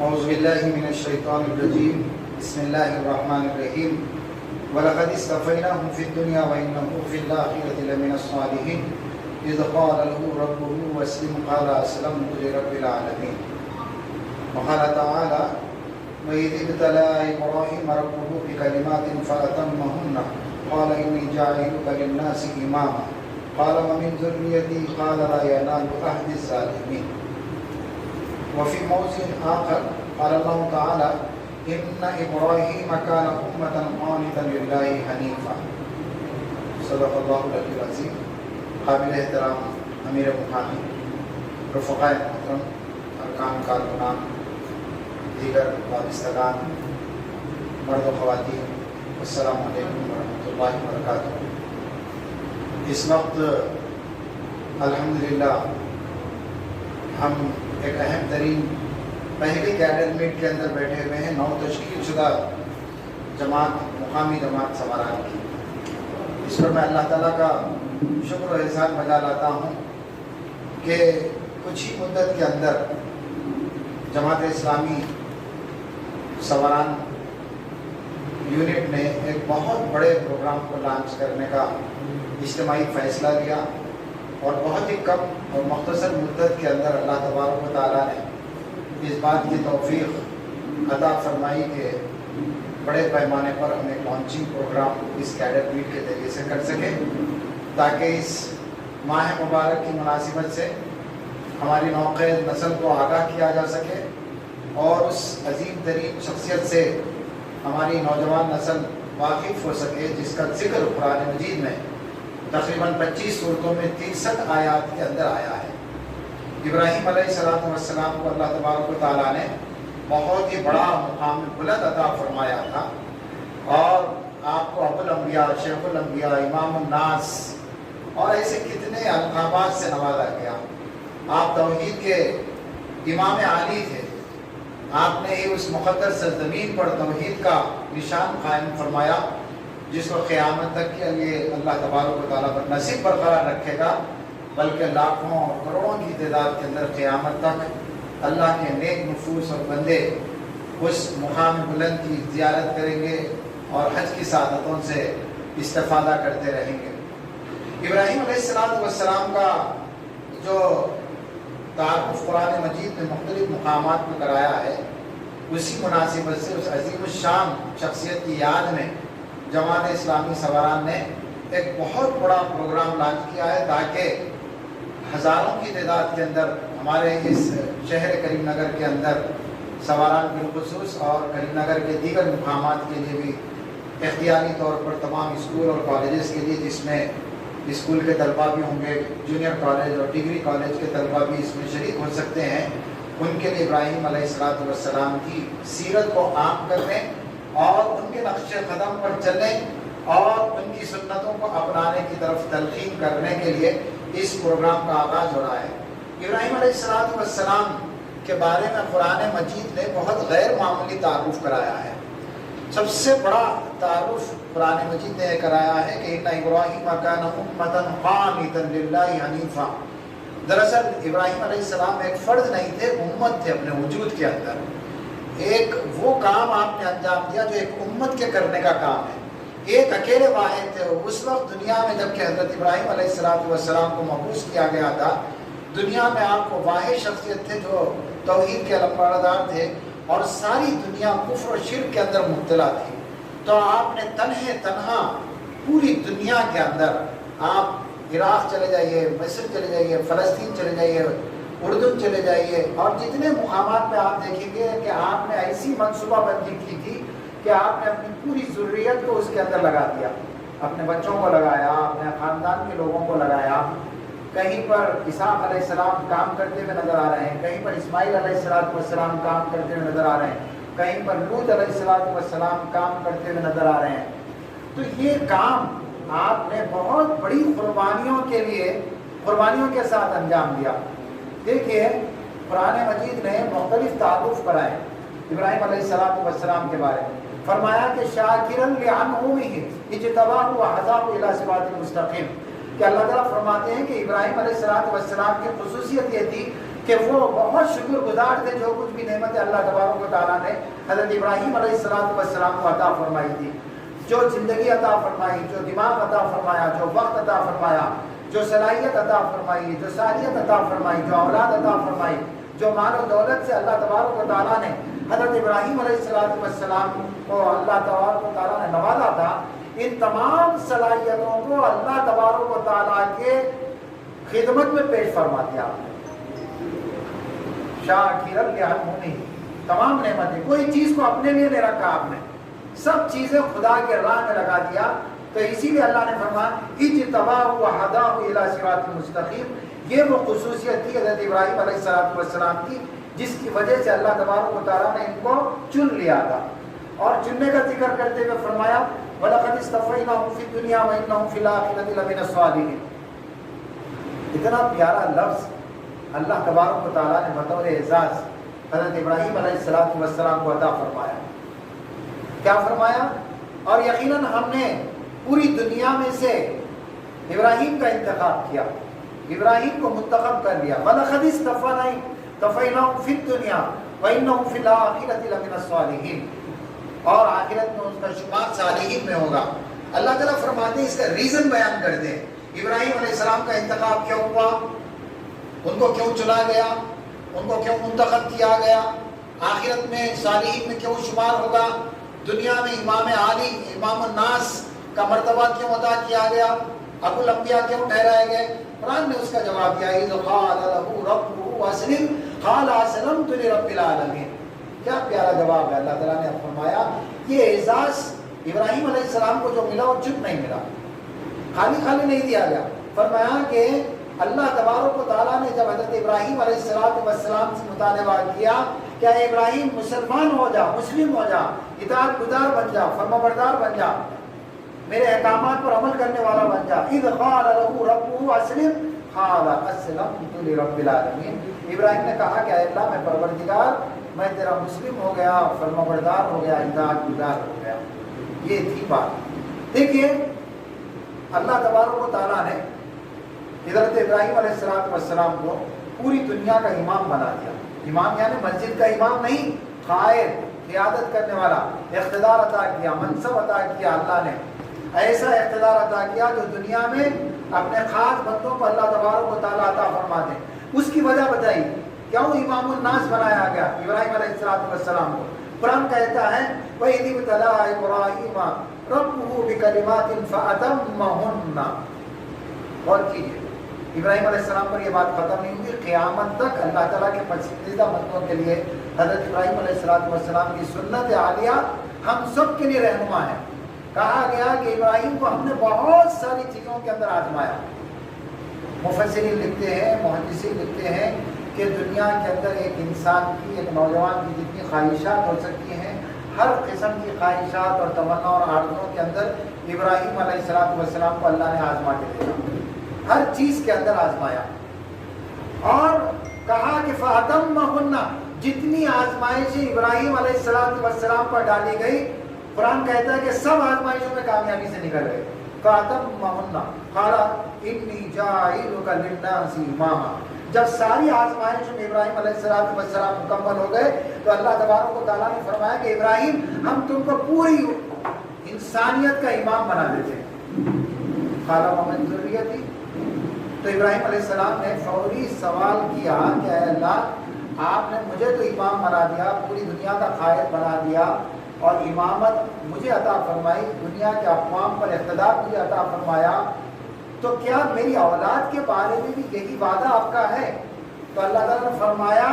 اعوذ باللہ من الشیطان الرجیم بسم اللہ الرحمن الرحیم وَلَقَدِ اسْتَفَيْنَاهُ فِي الدُّنْيَا وَإِنَّهُ فِي الْآخِرَةِ لَمِنَ الصَّالِحِينَ إِذْ قَالَ لَهُ رَبُّهُ وَأَسْلِمْ قَالَ أَسْلَمْتُ لِرَبِّ الْعَالَمِينَ وقال تعالى وَإِذِ ابْتَلَىٰ إِبْرَاهِيمَ رَبُّهُ بِكَلِمَاتٍ فَأَتَمَّهُنَّ قَالَ إِنِّي جَاعِلُكَ لِلنَّاسِ إِمَامًا قَالَ وَمِنْ ذُرِّيَّتِي قَالَ لَا يَنَالُ عَهْدِي الظَّالِمِينَ وفي موضع آخر قال الله تعالى إن إبراهيم كان أمة قانتا لله حنيفا صدق الله العلي العظيم. قابل احترام امیر مقامی، رفقاء محترم، ارکان کارکنان، دیگر وابستگان، مرد و خواتین، السلام علیکم ورحمۃ اللہ وبرکاتہ. اس وقت الحمدللہ ہم ایک اہم ترین پہلی کیڈر میٹ کے اندر بیٹھے ہوئے ہیں، نو تشکیل شدہ جماعت، مقامی جماعت سواران کی. اس پر میں اللہ تعالیٰ کا شکر و احسان بجا لاتا ہوں کہ کچھ ہی مدت کے اندر جماعت اسلامی سواران یونٹ نے ایک بہت بڑے پروگرام کو لانچ کرنے کا اجتماعی فیصلہ لیا، اور بہت ہی کم اور مختصر مدت کے اندر اللہ تبارک و تعالیٰ نے اس بات کی توفیق عطا فرمائی کہ بڑے پیمانے پر ہم ایک لانچنگ پروگرام اس کیڈر میٹ کے ذریعے سے کر سکیں، تاکہ اس ماہ مبارک کی مناسبت سے ہماری نوقید نسل کو آگاہ کیا جا سکے، اور اس عظیم ترین شخصیت سے ہماری نوجوان نسل واقف ہو سکے جس کا ذکر قرآن مجید میں تقریباً 25 صورتوں میں 63 آیات کے اندر آیا ہے. ابراہیم علیہ السلام کو اللہ تبارک و تعالیٰ نے بہت ہی بڑا مقام بلند عطا فرمایا تھا، اور آپ کو ابو الانبیاء، شیخ الانبیاء، امام الناس اور ایسے کتنے القابات سے نوازا گیا. آپ توحید کے امام عالی تھے. آپ نے ہی اس مقدس سرزمین پر توحید کا نشان قائم فرمایا، جس کو قیامت تک کے لیے اللہ تبارک و تعالیٰ پر نصیب برقرار رکھے گا، بلکہ لاکھوں اور کروڑوں کی تعداد کے اندر قیامت تک اللہ کے نیک نفوس اور بندے اس مقام بلند کی زیارت کریں گے اور حج کی سعادتوں سے استفادہ کرتے رہیں گے. ابراہیم علیہ السلام کا جو تعارف قرآن مجید میں مختلف مقامات میں کرایا ہے، اسی مناسبت سے اس عظیم الشان شخصیت کی یاد میں جماعت اسلامی سواران نے ایک بہت بڑا پروگرام لانچ کیا ہے، تاکہ ہزاروں کی تعداد کے اندر ہمارے اس شہر کریم نگر کے اندر سواران بالخصوص اور کریم نگر کے دیگر مقامات کے لیے بھی اختیاری طور پر تمام اسکول اور کالجز کے لیے، جس میں اسکول کے طلباء بھی ہوں گے، جونیئر کالج اور ڈگری کالج کے طلباء بھی اس میں شریک ہو سکتے ہیں، ان کے لیے ابراہیم علیہ السلام کی سیرت کو عام کرنے اور ان کے نقش قدم پر چلنے اور ان کی سنتوں کو اپنانے کی طرف تلقین کرنے کے لیے اس پروگرام کا آغاز ہو رہا ہے. ابراہیم علیہ السلام کے بارے میں قرآن مجید نے بہت غیر معمولی تعارف کرایا ہے. سب سے بڑا تعارف قرآن مجید نے کرایا ہے کہ ان ابراہیم کان امۃ قانتا للہ حنیفا. دراصل ابراہیم علیہ السلام ایک فرد نہیں تھے، امت تھے اپنے وجود کے اندر. ایک وہ کام آپ نے انجام دیا جو ایک امت کے کرنے کا کام ہے. ایک اکیلے واحد تھے اس وقت دنیا میں، جب کہ حضرت ابراہیم علیہ السلام کو مبعوث کیا گیا تھا. دنیا میں آپ کو واحد شخصیت تھے جو توحید کے علمبردار تھے، اور ساری دنیا کفر و شرک کے اندر مبتلا تھی. تو آپ نے تنہا پوری دنیا کے اندر، آپ عراق چلے جائیے، مصر چلے جائیے، فلسطین چلے جائیے، اردن چلے جائیے، اور جتنے مقامات پہ آپ دیکھیں گے کہ آپ نے ایسی منصوبہ بندی کی تھی کہ آپ نے اپنی پوری ضروریت کو اس کے اندر لگا دیا. اپنے بچوں کو لگایا، اپنے خاندان کے لوگوں کو لگایا. کہیں پر اسحاق علیہ السلام کام کرتے ہوئے نظر آ رہے ہیں، کہیں پر اسماعیل علیہ السلام کام کرتے ہوئے نظر آ رہے ہیں، کہیں پر لوط علیہ السلام کام کرتے ہوئے نظر آ رہے ہیں. تو یہ کام آپ نے بہت بڑی قربانیوں کے ساتھ انجام دیا. دیکھیے قرآن مجید نے مختلف تعارف کرائے ابراہیم علیہ السلام کے بارے میں. فرمایا کہ شاکرا لانعمہ اجتباہ وہداہ الی صراط مستقیم، کہ اللہ تعالیٰ فرماتے ہیں کہ ابراہیم علیہ السلام کی خصوصیت یہ تھی کہ وہ بہت شکر گزار تھے جو کچھ بھی نعمت اللہ تبارک و تعالیٰ نے حضرت ابراہیم علیہ السلام کو عطا فرمائی تھی، جو زندگی عطا فرمائی، جو دماغ عطا فرمایا، جو وقت عطا فرمایا، جو صلاحیت عطا فرمائی، جو سالیت عطا فرمائی، جو اولاد عطا فرمائی، جو مال و دولت سے اللہ تبارک و تعالیٰ نے حضرت ابراہیم علیہ السلام کو اللہ تبارک و تعالیٰ نے نوازا تھا، ان تمام صلاحیتوں کو اللہ تبارک و تعالیٰ کے خدمت میں پیش فرما دیا آپ نے۔ شاکرا لانعمہ، تمام نعمتیں، کوئی چیز کو اپنے لیے نہیں رکھا آپ نے، سب چیزیں خدا کے راہ میں لگا دیا۔ تو اسی لیے اللہ نے فرمایا اجتباہ وہداہ الی صراط مستقیم، یہ وہ خصوصیت تھی حضرت ابراہیم علیہ السلام کی جس کی وجہ سے اللہ تبارک و تعالیٰ نے ان کو چن لیا تھا۔ اور چننے کا ذکر کرتے ہوئے فرمایا وَلَقَدِ اصْطَفَيْنَاهُمْ فِي الدُّنْيَا وَإِنَّهُمْ فِي الْآخِرَةِ لَمِنَ الصَّالِحِينَ۔ اتنا پیارا لفظ اللہ تبارک و تعالیٰ نے بطور اعزاز حضرت ابراہیم علیہ السلام کو عطا فرمایا۔ کیا فرمایا؟ اور یقیناً ہم نے پوری دنیا میں سے ابراہیم کا انتخاب کیا، ابراہیم کو منتخب کر لیا۔ وَلَقَدِ اصْطَفَيْنَاهُمْ فِي الدُّنْيَا وَإِنَّهُمْ فِي الْآخِرَةِ لَمِنَ الصَّالِحِينَ، اور آخرت میں ان کا شمار صالحین میں ہوگا۔ اللہ تعالیٰ فرماتے ہیں، اس کا ریزن بیان کرتے ہیں، ابراہیم علیہ السلام کا انتخاب کیوں ہوا، ان کو کیوں چنا گیا، ان کو کیوں منتخب کیا گیا، آخرت میں صالحین میں کیوں شمار ہوگا، دنیا میں امام عالی امام الناس کا مرتبہ کیوں عطا کیا گیا، ابو الانبیاء کیوں ٹھہرائے گئے۔ قرآن نے اس کا جواب دیا اذ قال له ربه اسلم قال اسلمت لرب العالمین۔ کیا پیارا جواب ہے، اللہ تعالیٰ نے فرمایا یہ اعزاز ابراہیم علیہ السلام کو جو ملا وہ چپ نہیں ملا، خالی خالی نہیں دیا گیا۔ فرمایا کہ اللہ تبارک و تعالیٰ نے جب حضرت ابراہیم علیہ السلام سے مطالبہ کیا کہ اے ابراہیم مسلمان ہو جا، مسلم ہو جا، اطاعت گزار بن جا، فرما بردار بن جا، میرے احکامات پر عمل کرنے والا بن جا۔ اذ قال له ربه اسلم قال اسلمت لرب العالمین۔ ابراہیم نے کہا کہ اے اللہ میں پروردگار میں تیرا مسلم ہو گیا، فرما بردار ہو گیا، اطاعت گزار ہو گیا۔ یہ تھی بات۔ دیکھیے اللہ تبارک و تعالیٰ نے حضرت ابراہیم علیہ السلام کو پوری دنیا کا امام بنا دیا۔ امام یعنی مسجد کا امام نہیں، قائد، قیادت کرنے والا، اقتدار عطا کیا، منصب عطا کیا۔ اللہ نے ایسا اقتدار عطا کیا جو دنیا میں اپنے خاص بندوں کو اللہ تبارک و تعالیٰ عطا فرما دے۔ اس کی وجہ بتائی کیوں امام الناس بنایا گیا ابراہیم علیہ السلام کو۔ قرآن کہتا ہے وَإِذِ ابْتَلَىٰ إِبْرَاهِيمَ رَبُّهُ بِكَلِمَاتٍ فَأَتَمَّهُنَّ۔ غور کیجیے، ابراہیم علیہ السلام پر یہ بات ختم نہیں ہوئی، قیامت تک اللہ تعالیٰ کے پسندیدہ بندوں کے لیے حضرت ابراہیم علیہ السلام کی سنت عالیہ ہم سب کے لیے رہنما ہے۔ کہا گیا کہ ابراہیم کو ہم نے بہت ساری چیزوں کے اندر آزمایا۔ مفسرین لکھتے ہیں، محدثین لکھتے ہیں کہ دنیا کے اندر ایک انسان کی، ایک نوجوان کی جتنی خواہشات ہو سکتی ہیں، ہر قسم کی خواہشات اور تمنا اور آرزوؤں کے اندر ابراہیم علیہ السلام کو اللہ نے آزما کے دیکھا، ہر چیز کے اندر آزمایا۔ اور کہا کہ فَأَتَمَّهُنَّ، جتنی آزمائشیں ابراہیم علیہ السلام پر ڈالی گئی، قرآن کہتا ہے کہ سب آزمائشوں میں کامیابی سے نکل گئے۔ فَأَتَمَّهُنَّ قَالَ إِنِّي جَاعِلُكَ لِلنَّاسِ إِمَامًا۔ جب ساری آزمائشوں میں ابراہیم علیہ السلام مکمل ہو گئے تو اللہ تبارک و تعالیٰ نے فرمایا کہ ابراہیم ہم تم کو پوری انسانیت کا امام بنا دیتے ہیں۔ قَالَ وَمَنْ ذُرِّيَّتِي، تو ابراہیم علیہ السلام نے فوری سوال کیا کہ اے اللہ آپ نے مجھے تو امام بنا دیا، پوری دنیا کا قائد بنا دیا اور امامت مجھے عطا فرمائی، دنیا کے اقوام پر اقتدار مجھے عطا فرمایا، تو کیا میری اولاد کے بارے میں بھی یہی وعدہ آپ کا ہے؟ تو اللہ تعالیٰ نے فرمایا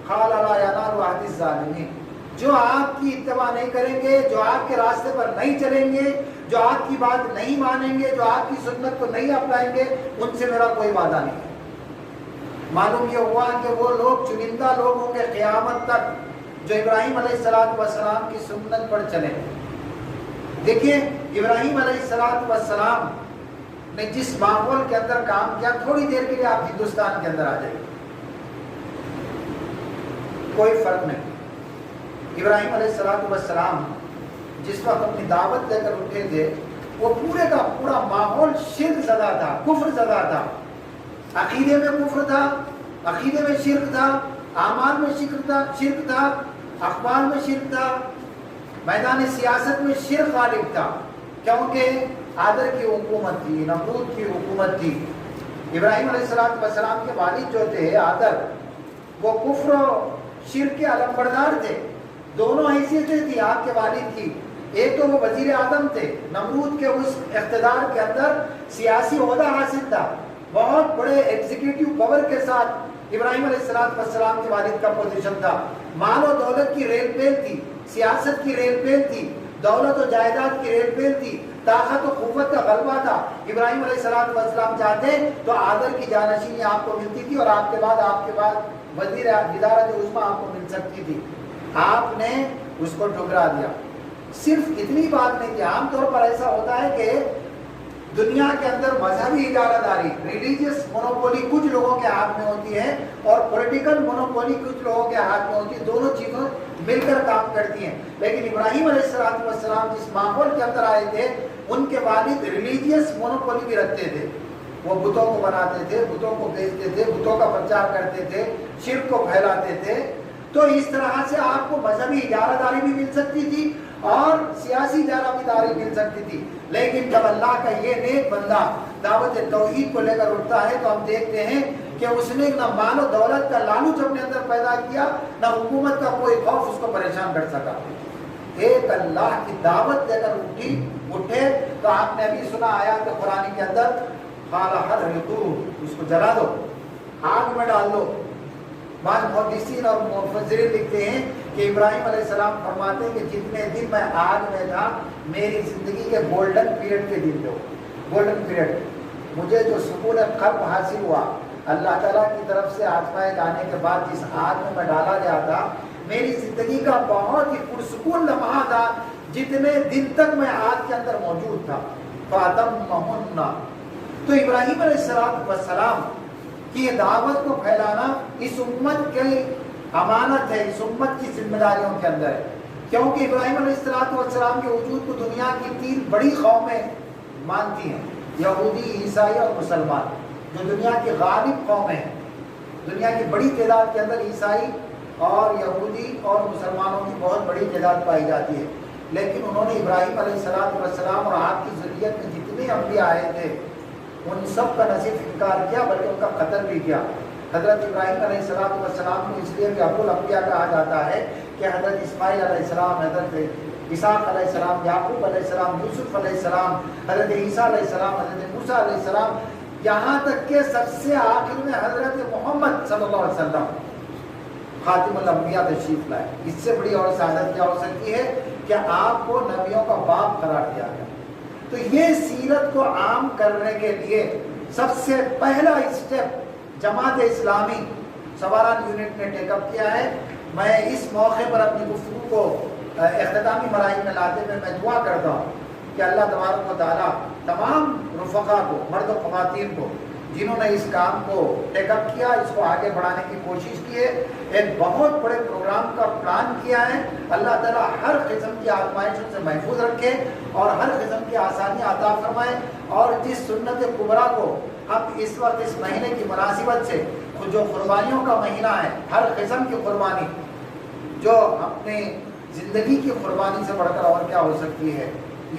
قَالَ لَا يَنَالُ عَهْدِ الظَّالِمِينَ، جو آپ کی اتباع نہیں کریں گے، جو آپ کے راستے پر نہیں چلیں گے، جو آپ کی بات نہیں مانیں گے، جو آپ کی سنت کو نہیں اپنائیں گے، ان سے میرا کوئی وعدہ نہیں ہے۔ معلوم یہ ہوا کہ وہ لوگ چنندہ لوگ ہوں گے قیامت تک جو ابراہیم علیہ السلام کی سنت پر چلیں۔ دیکھیے ابراہیم علیہ السلام نے جس ماحول کے اندر کام کیا، تھوڑی دیر کے لیے آپ ہندوستان کے اندر آ جائیے، کوئی فرق نہیں۔ ابراہیم علیہ السلام جس وقت اپنی دعوت لے کر اٹھے تھے، وہ پورے کا پورا ماحول شرک زدہ تھا، کفر زدہ تھا، عقیدے میں کفر تھا، عقیدے میں شرک تھا، اعمال میں شرک تھا، اخبار میں شرک تھا، میدان سیاست میں شرک غالب تھا، کیونکہ آدر کی حکومت تھی، نمرود کی حکومت تھی۔ ابراہیم علیہ السلام کے والد جو تھے آدر، وہ کفر و شرک کے علمبردار تھے، دونوں حیثیتیں تھیں آپ کے والد کی۔ ایک تو وہ وزیر اعظم تھے، نمرود کے اس اقتدار کے اندر سیاسی عہدہ حاصل تھا، بہت بڑے ایگزیکٹو پاور کے ساتھ ابراہیم علیہ السلام کے والد کا پوزیشن تھا، مال و دولت کی ریل پیل تھی، سیاست کی ریل پیل تھی، دولت و جائیداد کی ریل پیل تھی، طاقت و قوت کا غلبہ تھا۔ ابراہیم علیہ السلام چاہتے تو آدر کی جانشینی آپ کو ملتی تھی، اور آپ کے بعد وزیر ادارت عظمیٰ آپ کو مل سکتی تھی۔ آپ نے اس کو ٹھکرا دیا۔ صرف اتنی بات نہیں کہ عام طور پر ایسا ہوتا ہے کہ دنیا کے اندر مذہبی ادارہ داری، ریلیجیس مونوپولی کچھ لوگوں کے ہاتھ میں ہوتی ہے، اور پولیٹیکل مونوپولی کچھ لوگوں کے ہاتھ میں ہوتی ہے، دونوں چیزوں مل کر کام کرتی ہیں۔ لیکن ابراہیم علیہ السلام جس ماحول کے اندر آئے تھے، ان کے والد ریلیجیس مونوپولی بھی رکھتے تھے، وہ بتوں کو بناتے تھے، بتوں کو بیچتے تھے، بتوں کا پرچار کرتے تھے، شرک کو پھیلاتے تھے۔ تو اس طرح سے آپ کو مذہبی ادارہ داری بھی مل سکتی تھی اور سیاسی ادارہ داری مل سکتی تھی، لیکن جب اللہ کا یہ نیک بندہ دعوت توحید کو لے کر اٹھتا ہے تو ہم دیکھتے ہیں کہ اس نے نہ مال و دولت کا لالچ اپنے اندر پیدا کیا، نہ حکومت کا کوئی خوف اس کو پریشان کر سکا۔ ایک اللہ کی دعوت لے کر اٹھے تو آپ نے ابھی سنا آیات قرآن کے اندر، قال حرقوہ، اس کو جلا دو، آگ میں ڈال دو۔ بعض محدثین اور مفسرین لکھتے ہیں کہ ابراہیم علیہ السلام فرماتے ہیں کہ جتنے دن میں آگ میں تھا، میری زندگی کے گولڈن پیریڈ کے دن تھے، گولڈن پیریڈ، مجھے جو سکون قلب حاصل ہوا اللہ تعالیٰ کی طرف سے آزمائش آنے کے بعد جس آگ میں ڈالا گیا تھا، میری زندگی کا بہت ہی پرسکون لمحہ تھا جتنے دن تک میں آگ کے اندر موجود تھا۔ فَأَتَمَّهُنَّ، تو ابراہیم علیہ السلام کی یہ دعوت کو پھیلانا اس امت کی امانت ہے، اس امت کی ذمہ داریوں کے اندر ہے، کیونکہ ابراہیم علیہ السلام کے وجود کو دنیا کی 3 بڑی قومیں مانتی ہیں، یہودی، عیسائی اور مسلمان، جو دنیا کی غالب قومیں ہیں۔ دنیا کی بڑی تعداد کے اندر عیسائی اور یہودی اور مسلمانوں کی بہت بڑی تعداد پائی جاتی ہے، لیکن انہوں نے ابراہیم علیہ السلام اور آپ کی ذریت میں جتنے انبیاء آئے تھے ان سب کا نہ صرف انکار کیا بلکہ ان کا قتل بھی کیا۔ حضرت ابراہیم علیہ السلام کو اس لیے کہ ابو الانبیاء کہا جاتا ہے کہ حضرت اسماعیل علیہ السلام، حضرت اسحاق علیہ السلام، یعقوب علیہ السلام، یوسف علیہ السلام، حضرت عیسیٰ علیہ السلام، حضرت موسیٰ علیہ السلام، یہاں تک کہ سب سے آخر میں حضرت محمد صلی اللہ علیہ وسلم خاتم الانبیاء تشریف لائے۔ اس سے بڑی اور سعادت کیا ہو سکتی ہے کہ آپ کو نبیوں کا باپ قرار دیا گیا۔ تو یہ سیرت کو عام کرنے کے لیے سب سے پہلا اسٹیپ جماعت اسلامی سواران یونٹ نے ٹیک اپ کیا ہے۔ میں اس موقع پر اپنی گفتگو کو اختتامی مراحل میں لاتے ہوئے میں دعا کرتا ہوں کہ اللہ تبارک و تعالیٰ تمام رفقا کو، مرد و خواتین کو، جنہوں نے اس کام کو ٹیک اپ کیا، اس کو آگے بڑھانے کی کوشش کی ہے، ایک بہت بڑے پروگرام کا پلان کیا ہے، اللہ تعالیٰ ہر قسم کی آزمائشوں سے محفوظ رکھے اور ہر قسم کی آسانیاں عطا فرمائے، اور جس سنت کبریٰ کو ہم اس وقت اس مہینے کی مناسبت سے جو قربانیوں کا مہینہ ہے، ہر قسم کی قربانی جو اپنی زندگی کی قربانی سے بڑھ کر اور کیا ہو سکتی ہے،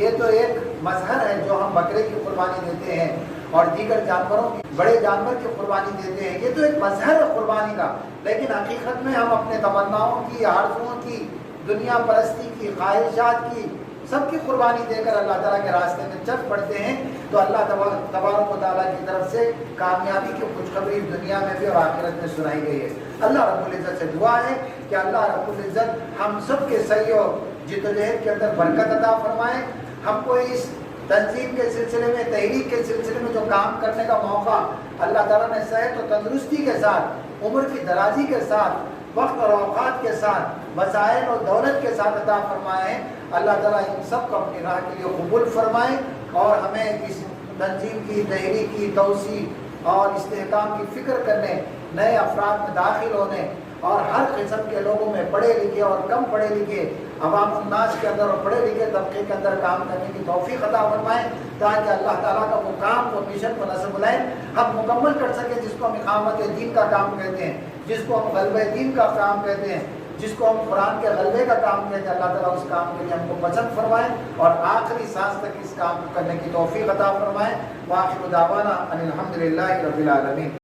یہ تو ایک مظہر ہے جو ہم بکرے کی قربانی دیتے ہیں اور دیگر جانوروں کی، بڑے جانور کی قربانی دیتے ہیں، یہ تو ایک مظہر ہے قربانی کا، لیکن حقیقت میں ہم اپنے تمناؤں کی، آرزوؤں کی، دنیا پرستی کی، خواہشات کی، سب کی قربانی دے کر اللہ تعالیٰ کے راستے میں چل پڑتے ہیں، تو اللہ تبارک و تعالیٰ کی طرف سے کامیابی کی خوشخبری دنیا میں بھی اور آخرت میں سنائی گئی ہے۔ اللہ رب العزت سے دعا ہے کہ اللہ رب العزت ہم سب کے سعی و جدوجہد کے اندر برکت عطا فرمائے، ہم کو اس تنظیم کے سلسلے میں، تحریک کے سلسلے میں جو کام کرنے کا موقع اللہ تعالیٰ نے صحت و تندرستی کے ساتھ، عمر کی درازی کے ساتھ، وقت اور اوقات کے ساتھ، وسائل اور دولت کے ساتھ عطا فرمائے ہیں، اللہ تعالیٰ ان سب کو اپنی راہ کے لیے قبول فرمائے اور ہمیں اس تنظیم کی، تحریک کی توسیع اور استحکام کی فکر کرنے، نئے افراد میں داخل ہونے اور ہر قسم کے لوگوں میں پڑھے لکھے اور کم پڑھے لکھے عوام الناس کے اندر اور پڑھے لکھے طبقے کے اندر کام کرنے کی توفیق عطا فرمائیں تاکہ اللہ تعالیٰ کا وہ کام وہ مشن وہ نصب العین ہم مکمل کر سکیں جس کو ہم اقامت دین کا کام کہتے ہیں، جس کو ہم غلبہ دین کا کام کہتے ہیں، جس کو ہم قرآن کے غلبے کا کام کہتے ہیں۔ اللہ تعالیٰ اس کام کے لیے ہم کو پسند فرمائیں اور آخری سانس تک اس کام کو کرنے کی توفیق عطا فرمائیں۔ وآخر دعوانا ان الحمد للہ رب العالمین۔